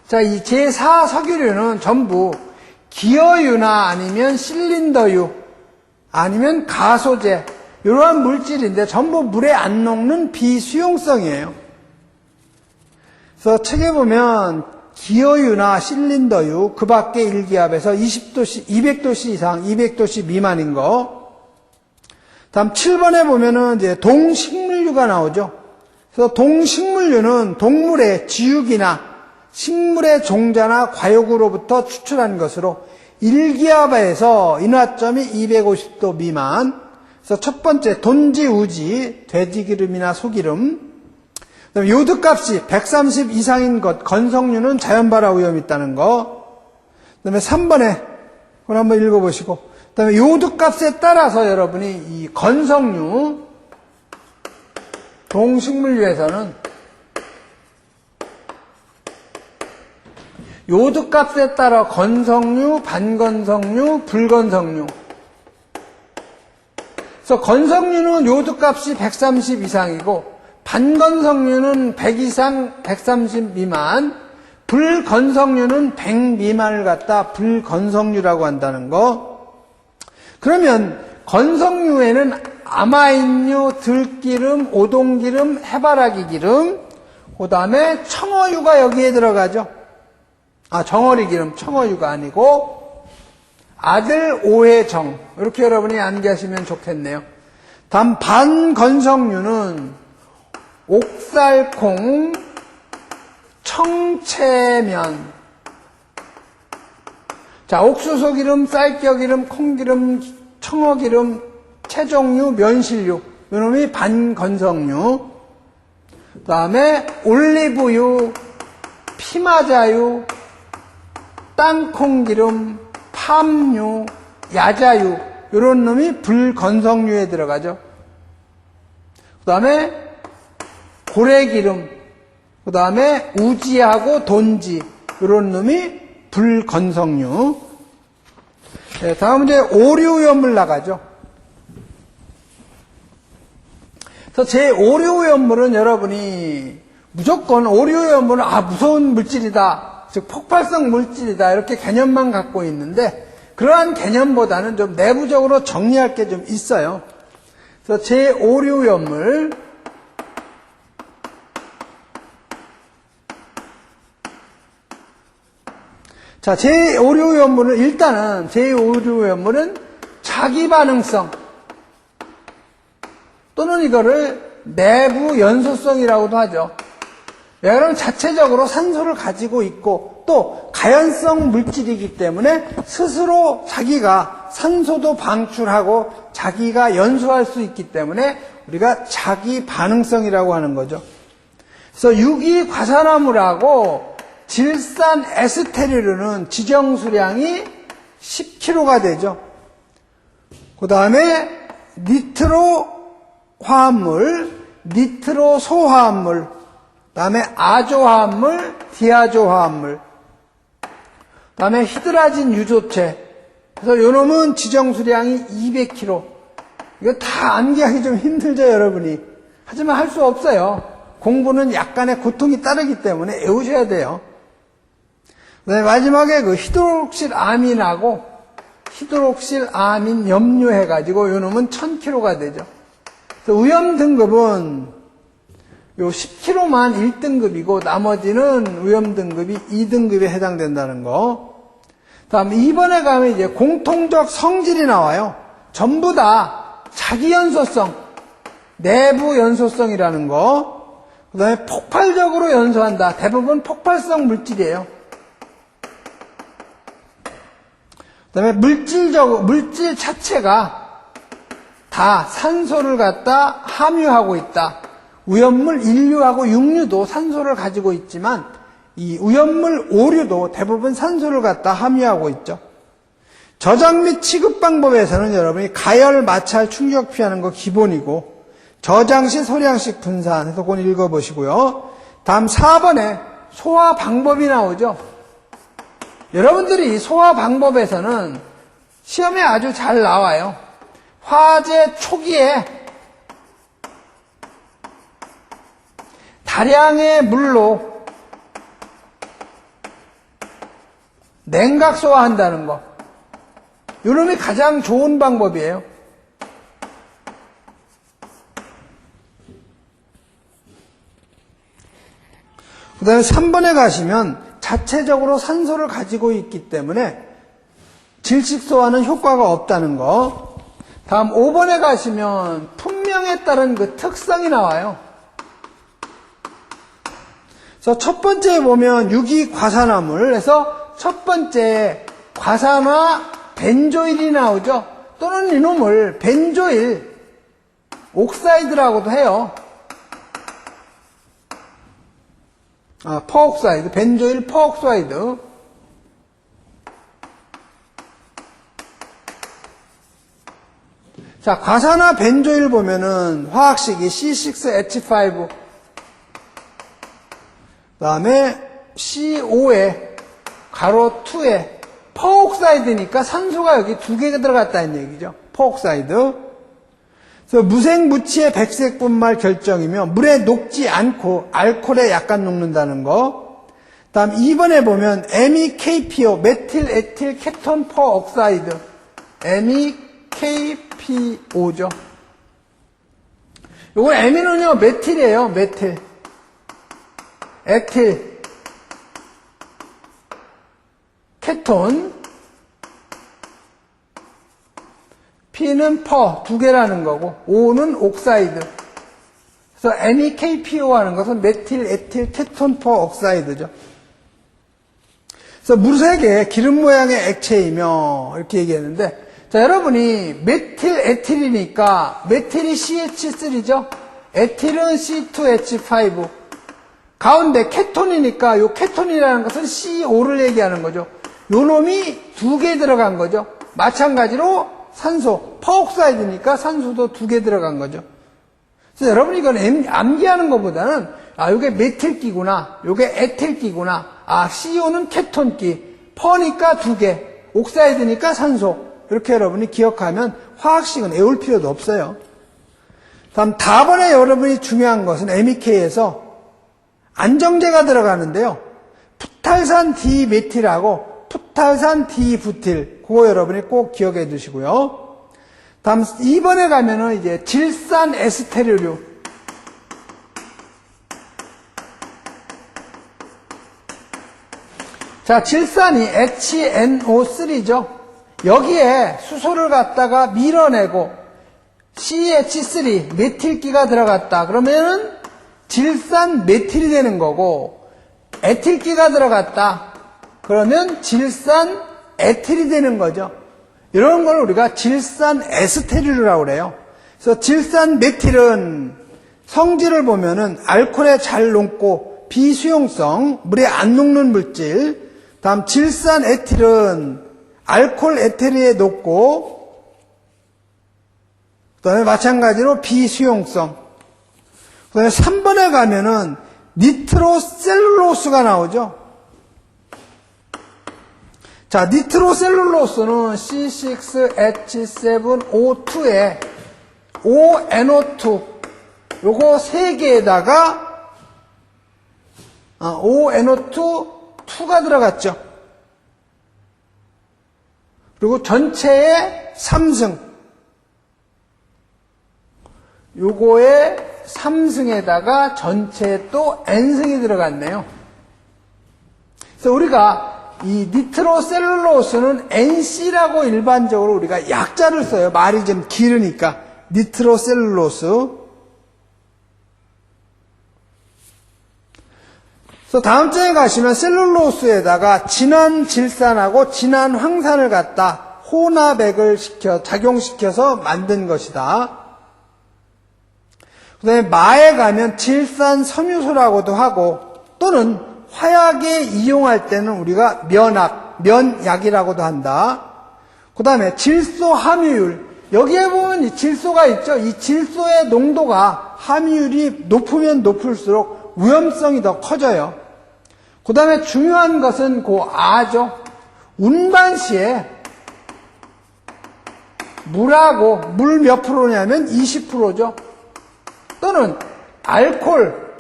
자, 이 제4석유류는 전부 기어유나 아니면 실린더유, 아니면 가소제, 이러한 물질인데 전부 물에 안 녹는 비수용성이에요. 그래서 책에 보면 기어유나 실린더유, 그 밖에 1기압에서 20도씨, 200도씨 이상, 200도씨 미만인 거. 다음 7번에 보면은 이제 동식물유가 나오죠. 그래서 동식물유는 동물의 지육이나 식물의 종자나 과육으로부터 추출한 것으로 1기압에서 인화점이 250도 미만. 그래서 첫 번째 돈지, 우지, 돼지기름이나 소기름. 그다음에 요드값이 130 이상인 것, 건성류는 자연발화 위험이 있다는 거. 그다음에 3번에 그걸 한번 읽어보시고. 그다음에 요드값에 따라서 여러분이 이 건성류, 동식물류에서는 요드값에 따라 건성류, 반건성류, 불건성류. 그래서 건성류는 요드값이 130 이상이고 반건성류는 100 이상, 130 미만, 불건성류는 100 미만을 갖다 불건성류라고 한다는 거. 그러면 건성류에는 아마인유, 들기름, 오동기름, 해바라기 기름, 그 다음에 청어유가 여기에 들어가죠. 정어리 기름, 청어유가 아니고 아들 오해정, 이렇게 여러분이 암기하시면 좋겠네요. 다음 반건성류는 옥살콩, 청채면. 자, 옥수수기름, 쌀겨기름, 콩기름, 청어기름, 채종류, 면실류, 이놈이 반건성류. 그 다음에 올리브유, 피마자유, 땅콩기름, 팜유, 야자유, 이런 놈이 불건성류에 들어가죠. 그 다음에 고래기름, 그 다음에 우지하고 돈지, 이런 놈이 불건성류. 네, 다음은 이제 오류염물 나가죠. 그래서 제 오류염물은 여러분이 무조건 오류염물은 무서운 물질이다, 즉 폭발성 물질이다, 이렇게 개념만 갖고 있는데 그러한 개념보다는 좀 내부적으로 정리할 게 좀 있어요. 그래서 제 오류염물, 자, 제5류염물은 일단은 제5류염물은 자기 반응성 또는 이거를 내부 연소성이라고도 하죠. 왜냐하면 자체적으로 산소를 가지고 있고 또 가연성 물질이기 때문에 스스로 자기가 산소도 방출하고 자기가 연소할 수 있기 때문에 우리가 자기 반응성이라고 하는 거죠. 그래서 유기과산화물하고 질산 에스테르는 지정수량이 10kg가 되죠. 그 다음에 니트로 화합물, 니트로 소화합물, 그 다음에 아조화합물, 디아조화합물, 그 다음에 히드라진 유조체. 그래서 요놈은 지정수량이 200kg. 이거 다 암기하기 좀 힘들죠, 여러분이. 하지만 할 수 없어요. 공부는 약간의 고통이 따르기 때문에 외우셔야 돼요. 네, 마지막에 그 히드록실 아민하고 히드록실 아민 염료해가지고 요 놈은 1000kg가 되죠. 그래서 위험 등급은 요 10kg만 1등급이고 나머지는 위험 등급이 2등급에 해당된다는 거. 다음 2번에 가면 이제 공통적 성질이 나와요. 전부 다 자기 연소성, 내부 연소성이라는 거. 그 다음에 폭발적으로 연소한다. 대부분 폭발성 물질이에요. 그 다음에 물질 자체가 다 산소를 갖다 함유하고 있다. 우연물 인류하고 육류도 산소를 가지고 있지만 이 우연물 오류도 대부분 산소를 갖다 함유하고 있죠. 저장 및 취급 방법에서는 여러분이 가열, 마찰, 충격 피하는 거 기본이고 저장 시 소량씩 분산해서 그건 읽어보시고요. 다음 4번에 소화 방법이 나오죠. 여러분들이 소화 방법에서는 시험에 아주 잘 나와요. 화재 초기에 다량의 물로 냉각 소화한다는 거. 이놈이 가장 좋은 방법이에요. 그 다음에 3번에 가시면 자체적으로 산소를 가지고 있기 때문에 질식소화는 효과가 없다는 거. 다음 5번에 가시면 품명에 따른 그 특성이 나와요. 그래서 첫 번째에 보면 유기과산화물, 그래서 첫 번째 과산화 벤조일이 나오죠. 또는 이놈을 벤조일 옥사이드라고도 해요. 퍼옥사이드, 벤조일 퍼옥사이드. 자, 과산화 벤조일 보면은 화학식이 C6H5, 그 다음에 CO2에 가로 2에 퍼옥사이드니까 산소가 여기 2개가 들어갔다는 얘기죠. 퍼옥사이드. 그래서 무색무취의 백색 분말 결정이며 물에 녹지 않고 알코올에 약간 녹는다는 거. 다음 2번에 보면 MEKPO, 메틸 에틸 케톤 퍼옥사이드. MEKPO죠. 요거 M는요 메틸이에요. 메틸. 에틸. 케톤. P는 퍼, 2개라는 거고, O는 옥사이드. 그래서 MEKPO 하는 것은 메틸, 에틸, 케톤, 퍼, 옥사이드죠. 그래서 무색의 기름 모양의 액체이며, 이렇게 얘기했는데, 자, 여러분이 메틸 에틸이니까 메틸이 CH3죠? 에틸은 C2H5. 가운데 케톤이니까 요 케톤이라는 것은 CO 를 얘기하는 거죠. 요 놈이 2개 들어간 거죠. 마찬가지로 산소, 퍼옥사이드니까 산소도 2개 들어간 거죠. 그래서 여러분 이건 암기하는 것보다는 요게 메틸기구나, 요게 에틸기구나, CO는 케톤기, 퍼니까 2개, 옥사이드니까 산소, 이렇게 여러분이 기억하면 화학식은 외울 필요도 없어요. 다음 다번에 여러분이 중요한 것은 MEK에서 안정제가 들어가는데요. 푸탈산 디메틸하고 푸탈산 디부틸, 그거 여러분이 꼭 기억해 두시고요. 다음 2번에 가면은 이제 질산 에스테르류. 자, 질산이 HNO3죠. 여기에 수소를 갖다가 밀어내고 CH3 메틸기가 들어갔다. 그러면은 질산 메틸이 되는 거고, 에틸기가 들어갔다. 그러면 질산 에틸이 되는 거죠. 이런 걸 우리가 질산 에스테르라고 그래요. 그래서 질산 메틸은 성질을 보면은 알코올에 잘 녹고 비수용성, 물에 안 녹는 물질. 다음 질산 에틸은 알코올 에테르에 녹고, 그 다음에 마찬가지로 비수용성. 그 다음에 3번에 가면은 니트로셀룰로스가 나오죠. 자, 니트로셀룰로스는 C6H7O2에 ONO2, 요거 3개에다가 ONO2가 들어갔죠. 그리고 전체에 3승. 요거에 3승에다가 전체에 또 N승이 들어갔네요. 그래서 우리가 이 니트로셀룰로스는 NC라고 일반적으로 우리가 약자를 써요. 말이 좀 길으니까. 니트로셀룰로스. 그래서 다음 장에 가시면 셀룰로스에다가 진한 질산하고 진한 황산을 갖다 혼합액을 작용시켜서 만든 것이다. 그 다음에 마에 가면 질산 섬유소라고도 하고, 또는 화약에 이용할 때는 우리가 면약이라고도 한다. 그 다음에 질소 함유율. 여기에 보면 이 질소가 있죠. 이 질소의 농도가 함유율이 높으면 높을수록 위험성이 더 커져요. 그 다음에 중요한 것은 아죠. 운반시에 물하고, 물 몇 프로냐면 20%죠. 또는 알코올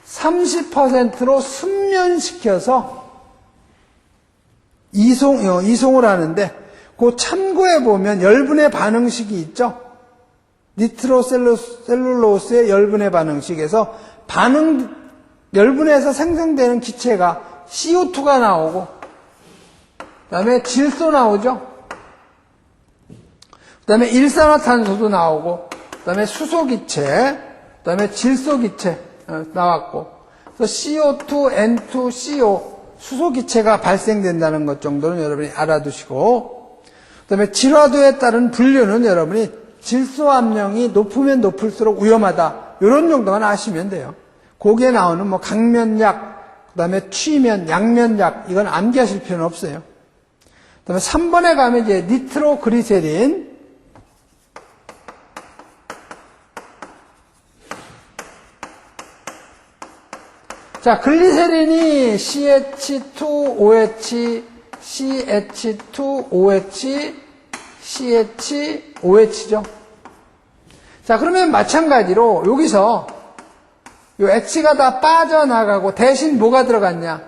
30%로 순면시켜서 이송을 하는데, 그 참고해 보면 열분해 반응식이 있죠. 니트로셀룰로스의 열분해 반응식에서 열분해서 생성되는 기체가 CO2가 나오고, 그 다음에 질소 나오죠. 그 다음에 일산화탄소도 나오고, 그 다음에 수소기체, 그 다음에 질소기체 나왔고, 그래서 CO2, N2, CO, 수소기체가 발생된다는 것 정도는 여러분이 알아두시고, 그 다음에 질화도에 따른 분류는 여러분이 질소 함량이 높으면 높을수록 위험하다. 이런 정도만 아시면 돼요. 거기에 나오는 강면약, 그 다음에 취면, 양면약, 이건 암기하실 필요는 없어요. 그 다음에 3번에 가면 이제 니트로그리세린. 자, 글리세린이 CH2OH, CH2OH, CHOH죠. 자, 그러면 마찬가지로 여기서 요 H가 다 빠져나가고 대신 뭐가 들어갔냐?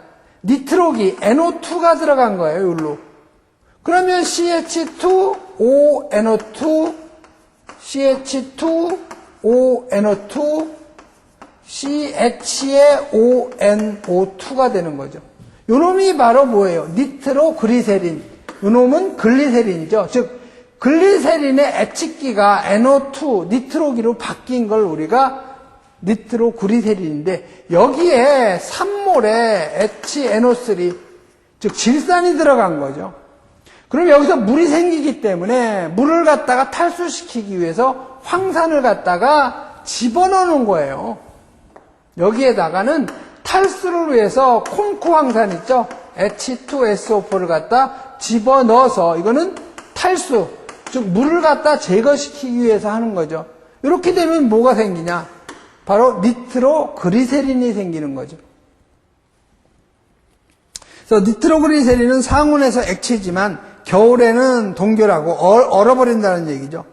니트로기, NO2가 들어간 거예요, 여기로. 그러면 CH2ONO2, CH2ONO2, CH의 ONO2가 되는 거죠. 요 놈이 바로 뭐예요? 니트로그리세린. 요 놈은 글리세린이죠. 즉, 글리세린의 H기가 NO2, 니트로기로 바뀐 걸 우리가 니트로그리세린인데, 여기에 3몰에 HNO3, 즉 질산이 들어간 거죠. 그럼 여기서 물이 생기기 때문에 물을 갖다가 탈수시키기 위해서 황산을 갖다가 집어넣는 거예요. 여기에다가는 탈수를 위해서 콩쿠 황산 있죠? H2SO4를 갖다 집어넣어서 이거는 탈수, 즉 물을 갖다 제거시키기 위해서 하는 거죠. 이렇게 되면 뭐가 생기냐? 바로 니트로그리세린이 생기는 거죠. 그래서 니트로그리세린은 상온에서 액체지만 겨울에는 동결하고 얼어버린다는 얘기죠.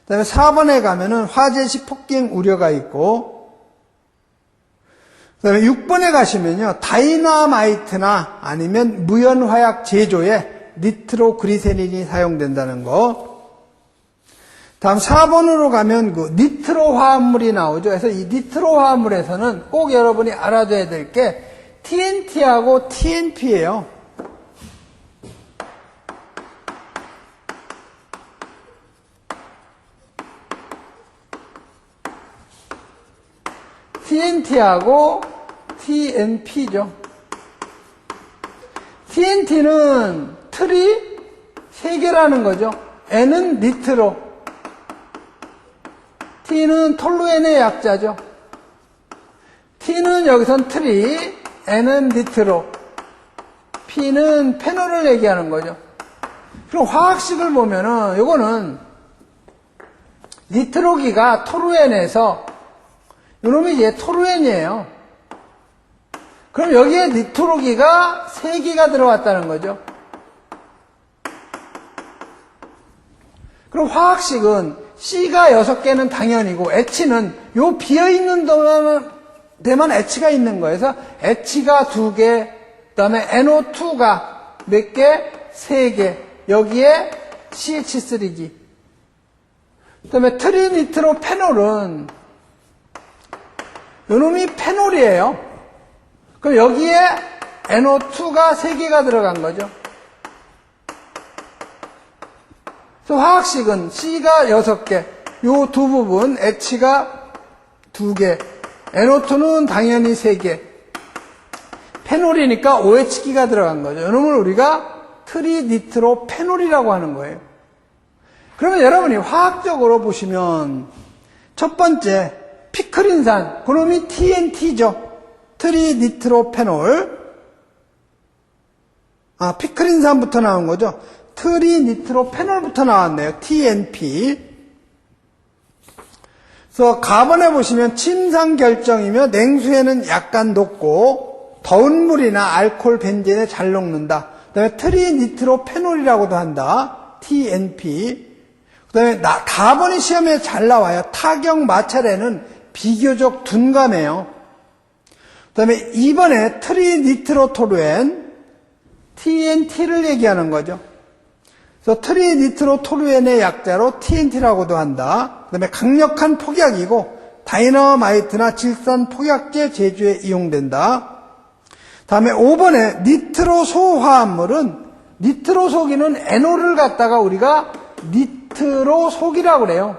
그 다음에 4번에 가면은 화재 시 폭행 우려가 있고, 그 다음에 6번에 가시면요, 다이너마이트나 아니면 무연화약 제조에 니트로그리세린이 사용된다는 거. 다음 4번으로 가면 그 니트로 화합물이 나오죠. 그래서 이 니트로 화합물에서는 꼭 여러분이 알아둬야 될 게 TNT하고 TNP예요. TNT하고 TNP죠. TNT는 틀이 3개라는 거죠. N은 니트로, T는 톨루엔의 약자죠. T는 여기선 틀이, N은 니트로, P는 페놀을 얘기하는 거죠. 그럼 화학식을 보면은 요거는 니트로기가 톨루엔에서 요놈이 이제 톨루엔이에요. 그럼 여기에 니트로기가 3개가 들어왔다는 거죠. 그럼 화학식은 C가 6개는 당연이고 H는 요 비어있는 데만 H가 있는 거예요. 그래서 H가 2개, 그 다음에 NO2가 몇 개? 3개. 여기에 CH3기. 그 다음에 트리니트로페놀은 요놈이 페놀이에요. 그럼 여기에 NO2가 3개가 들어간 거죠. 그래서 화학식은 C가 6개, 요 두 부분, H가 2개, NO2는 당연히 3개, 페놀이니까 OH기가 들어간 거죠. 이놈을 우리가 트리니트로페놀이라고 하는 거예요. 그러면 여러분이 화학적으로 보시면 첫 번째 피크린산, 그놈이 TNT죠. 트리니트로페놀. 피크린산부터 나온 거죠. 트리니트로페놀부터 나왔네요. TNP. 그래서 가번에 보시면 침상 결정이며 냉수에는 약간 녹고 더운 물이나 알코올 벤젠에 잘 녹는다. 그 다음에 트리니트로페놀이라고도 한다. TNP. 그 다음에 가번이 시험에 잘 나와요. 타격 마찰에는 비교적 둔감해요. 그 다음에 2번에 트리니트로토루엔, TNT를 얘기하는 거죠. 그래서 트리니트로토루엔의 약자로 TNT라고도 한다. 그 다음에 강력한 폭약이고 다이너마이트나 질산 폭약제 제조에 이용된다. 다음에 5번에 니트로소 화합물은 니트로소기는 NO를 갖다가 우리가 니트로속이라고 그래요.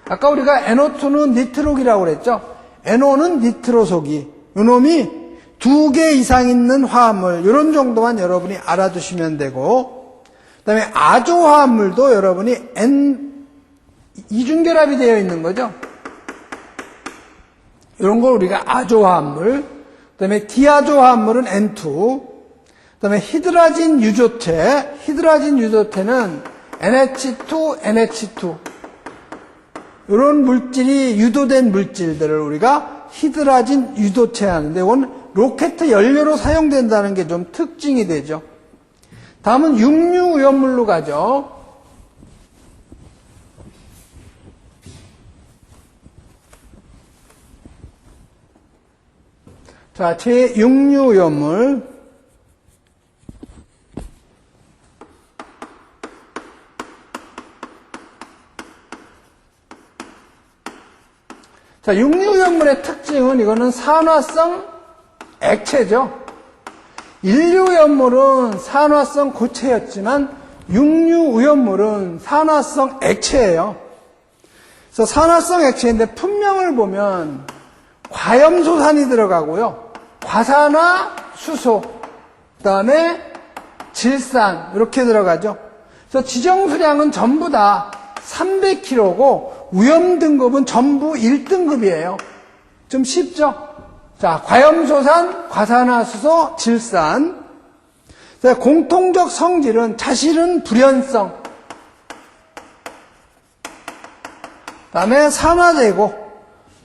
아까 우리가 NO2는 니트록이라고 그랬죠. NO는 니트로속이. 이놈이 2개 이상 있는 화합물, 이런 정도만 여러분이 알아두시면 되고, 그 다음에 아조 화합물도 여러분이 이중결합이 되어 있는 거죠. 이런 걸 우리가 아조 화합물, 그 다음에 디아조 화합물은 N2, 그 다음에 히드라진 유조체는 NH2, NH2. 이런 물질이 유도된 물질들을 우리가 히드라진 유도체 하는데, 이건 로켓 연료로 사용된다는 게 좀 특징이 되죠. 다음은 육류오염물로 가죠. 자, 제6류오염물. 자, 육류오염물의 특징은 이거는 산화성 액체죠. 일류오염물은 산화성 고체였지만 육류오염물은 산화성 액체예요. 그래서 산화성 액체인데 품명을 보면 과염소산이 들어가고요. 과산화 수소, 그 다음에 질산 이렇게 들어가죠. 그래서 지정수량은 전부 다 300kg고 위험 등급은 전부 1등급이에요. 좀 쉽죠? 자, 과염소산, 과산화수소, 질산. 자, 공통적 성질은 자실은 불연성. 그다음에 산화제고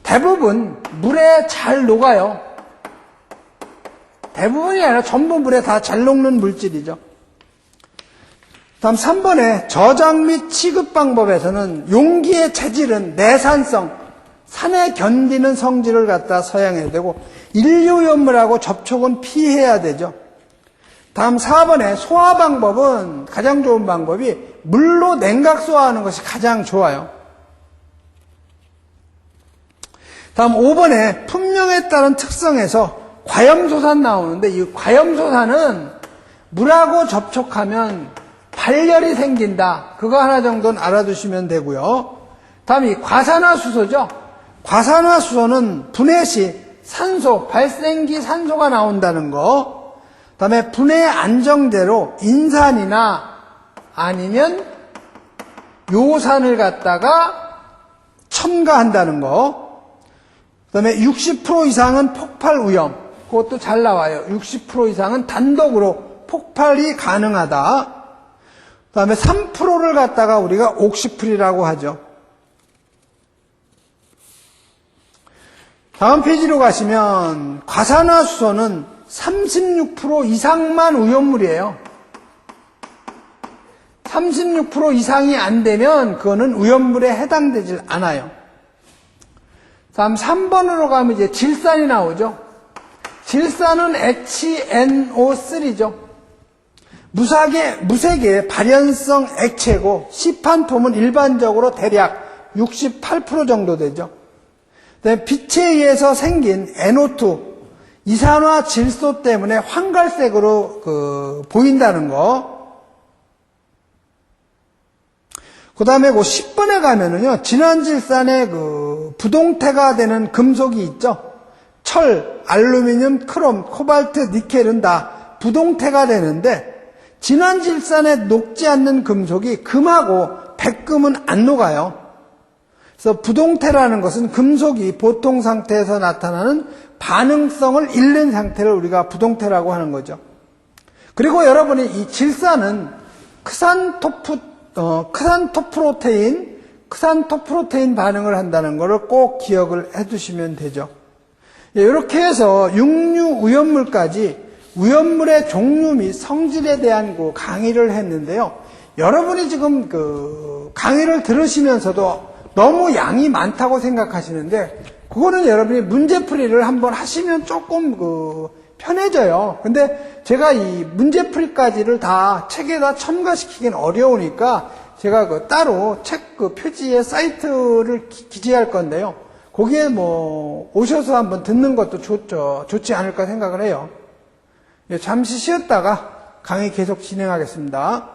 대부분 물에 잘 녹아요. 대부분이 아니라 전부 물에 다 잘 녹는 물질이죠. 다음 3번에 저장 및 취급 방법에서는 용기의 체질은 내산성, 산에 견디는 성질을 갖다 서양해야 되고 인류염물하고 접촉은 피해야 되죠. 다음 4번에 소화 방법은 가장 좋은 방법이 물로 냉각 소화하는 것이 가장 좋아요. 다음 5번에 품명에 따른 특성에서 과염소산 나오는데 이 과염소산은 물하고 접촉하면 발열이 생긴다. 그거 하나 정도는 알아두시면 되고요. 다음 이 과산화수소죠. 과산화수소는 분해 시 산소, 발생기 산소가 나온다는 거. 다음에 분해 안정제로 인산이나 아니면 요산을 갖다가 첨가한다는 거. 그다음에 60% 이상은 폭발 위험. 그것도 잘 나와요. 60% 이상은 단독으로 폭발이 가능하다. 그다음에 3%를 갖다가 우리가 옥시풀이라고 하죠. 다음 페이지로 가시면 과산화수소는 36% 이상만 위험물이에요. 36% 이상이 안 되면 그거는 위험물에 해당되질 않아요. 다음 3번으로 가면 이제 질산이 나오죠. 질산은 HNO3죠. 무색의 발연성 액체고 시판폼은 일반적으로 대략 68% 정도 되죠. 빛에 의해서 생긴 NO2, 이산화 질소 때문에 황갈색으로 보인다는 거. 그 다음에 10번에 가면은요, 진환질산에 부동태가 되는 금속이 있죠. 철, 알루미늄, 크롬, 코발트, 니켈은 다 부동태가 되는데, 진환질산에 녹지 않는 금속이 금하고 백금은 안 녹아요. 그래서 부동태라는 것은 금속이 보통 상태에서 나타나는 반응성을 잃는 상태를 우리가 부동태라고 하는 거죠. 그리고 여러분이 이 질산은 크산토프로테인 반응을 한다는 것을 꼭 기억을 해두시면 되죠. 이렇게 해서 육류 위험물까지 위험물의 종류 및 성질에 대한 강의를 했는데요. 여러분이 지금 강의를 들으시면서도 너무 양이 많다고 생각하시는데 그거는 여러분이 문제풀이를 한번 하시면 조금 편해져요. 근데 제가 이 문제풀이까지를 다 책에다 첨가시키긴 어려우니까 제가 따로 책 표지에 사이트를 기재할 건데요. 거기에 오셔서 한번 듣는 것도 좋지 않을까 생각을 해요. 잠시 쉬었다가 강의 계속 진행하겠습니다.